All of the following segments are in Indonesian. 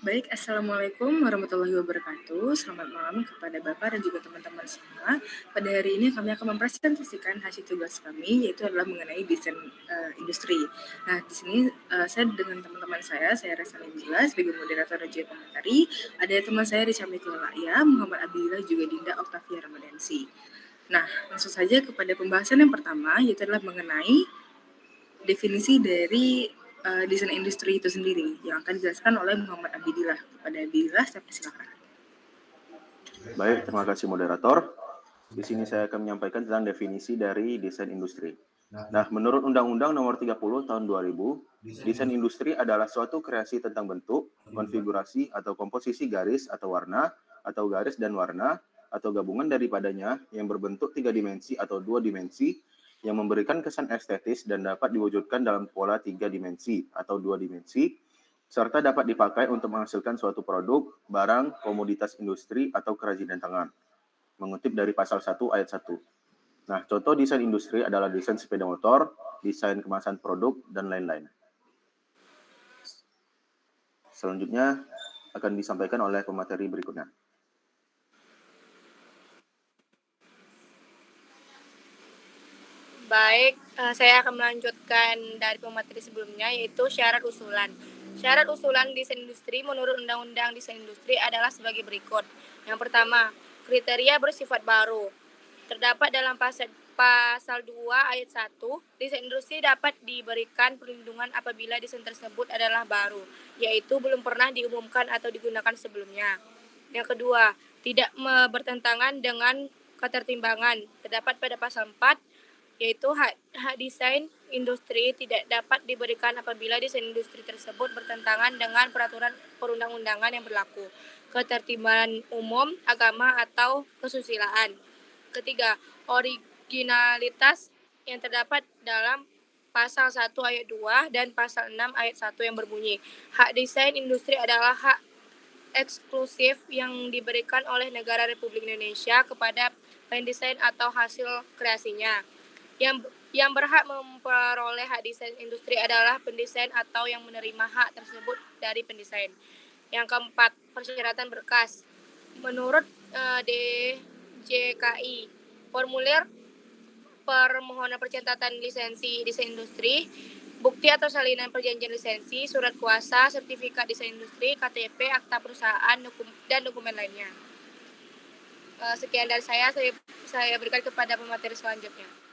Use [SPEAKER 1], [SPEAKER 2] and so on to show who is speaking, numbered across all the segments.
[SPEAKER 1] Baik, Assalamualaikum warahmatullahi wabarakatuh. Selamat malam kepada Bapak dan juga teman-teman semua. Pada hari ini kami akan mempresentasikan hasil tugas kami, yaitu adalah mengenai desain industri. Nah, di sini saya dengan teman-teman saya Resa Nabila sebagai moderator dan juga komentari. Ada teman saya Richa Laya, Muhammad Abdillah, juga Dinda Octavia Ramadansi. Nah, langsung saja kepada pembahasan yang pertama, yaitu adalah mengenai definisi dari desain industri itu sendiri yang akan dijelaskan oleh Muhammad Abdillah. Kepada Abdillah, saya persilakan.
[SPEAKER 2] Baik, terima kasih moderator. Di sini saya akan menyampaikan tentang definisi dari desain industri. Nah, menurut Undang-Undang Nomor 30 Tahun 2000, desain industri adalah suatu kreasi tentang bentuk, konfigurasi atau komposisi garis atau warna, atau garis dan warna, atau gabungan daripadanya yang berbentuk 3 dimensi atau 2 dimensi, yang memberikan kesan estetis dan dapat diwujudkan dalam pola 3 dimensi atau 2 dimensi, serta dapat dipakai untuk menghasilkan suatu produk, barang, komoditas industri, atau kerajinan tangan. Mengutip dari pasal 1 ayat 1. Nah, contoh desain industri adalah desain sepeda motor, desain kemasan produk, dan lain-lain. Selanjutnya akan disampaikan oleh pemateri berikutnya.
[SPEAKER 3] Baik, saya akan melanjutkan dari pemateri sebelumnya, yaitu syarat usulan. Syarat usulan desain industri menurut Undang-Undang Desain Industri adalah sebagai berikut. Yang pertama, kriteria bersifat baru. Terdapat dalam pasal 2 ayat 1, desain industri dapat diberikan perlindungan apabila desain tersebut adalah baru, yaitu belum pernah diumumkan atau digunakan sebelumnya. Yang kedua, tidak bertentangan dengan ketertimbangan. Terdapat pada pasal 4, yaitu hak desain industri tidak dapat diberikan apabila desain industri tersebut bertentangan dengan peraturan perundang-undangan yang berlaku, ketertiban umum, agama, atau kesusilaan. Ketiga, originalitas yang terdapat dalam pasal 1 ayat 2 dan pasal 6 ayat 1 yang berbunyi, hak desain industri adalah hak eksklusif yang diberikan oleh negara Republik Indonesia kepada pendesain atau hasil kreasinya. Yang berhak memperoleh hak desain industri adalah pendesain atau yang menerima hak tersebut dari pendesain. Yang keempat, persyaratan berkas. Menurut DJKI, formulir permohonan pencatatan lisensi desain industri, bukti atau salinan perjanjian lisensi, surat kuasa, sertifikat desain industri, KTP, akta perusahaan, dan dokumen lainnya. Sekian dari saya berikan kepada pemateri selanjutnya.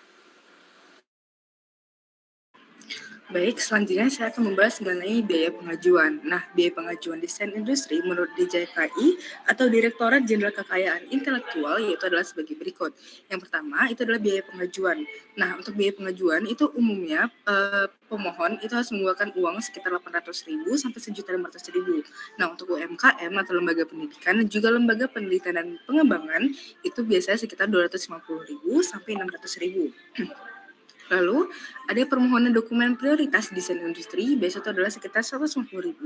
[SPEAKER 1] Baik, selanjutnya saya akan membahas mengenai biaya pengajuan. Nah, biaya pengajuan desain industri menurut DJKI atau Direktorat Jenderal Kekayaan Intelektual yaitu adalah sebagai berikut. Yang pertama itu adalah biaya pengajuan. Nah, untuk biaya pengajuan itu umumnya pemohon itu harus mengeluarkan uang sekitar 800.000 sampai 1.500.000. Nah, untuk UMKM atau lembaga pendidikan dan juga lembaga penelitian dan pengembangan itu biasanya sekitar 250.000 sampai 600.000. Lalu, ada permohonan dokumen prioritas desain industri, biasa itu adalah sekitar 150.000,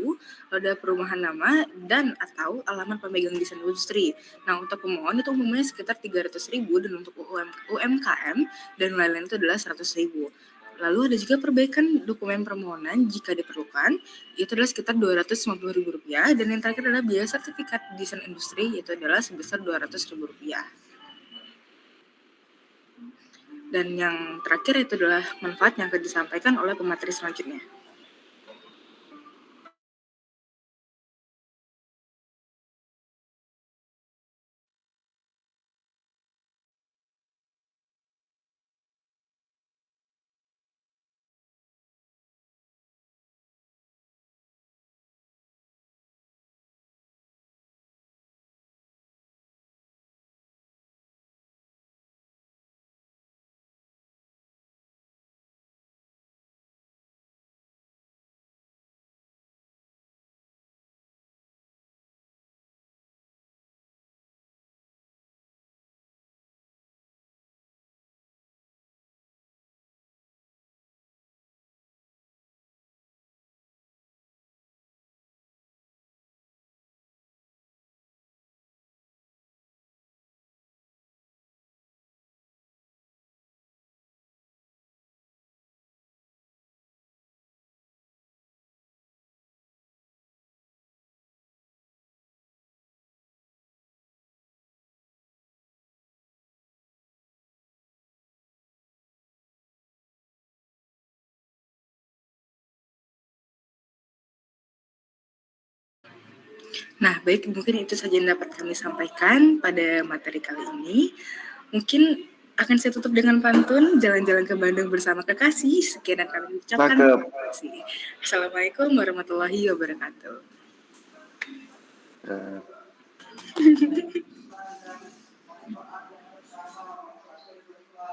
[SPEAKER 1] ada perubahan nama dan atau alamat pemegang desain industri. Nah, untuk pemohon itu umumnya sekitar 300.000 dan untuk UMKM dan lain-lain itu adalah 100.000. Lalu ada juga perbaikan dokumen permohonan jika diperlukan, itu adalah sekitar Rp250.000 dan yang terakhir adalah biaya sertifikat desain industri, yaitu adalah sebesar Rp200.000. Dan yang terakhir itu adalah manfaat yang akan disampaikan oleh pemateri selanjutnya. Nah, baik, mungkin itu saja yang dapat kami sampaikan pada materi kali ini. Mungkin akan saya tutup dengan pantun Jalan-jalan ke Bandung bersama kekasih. Sekian yang kami ucapkan.
[SPEAKER 2] Cakep.
[SPEAKER 1] Terima kasih. Assalamualaikum warahmatullahi wabarakatuh.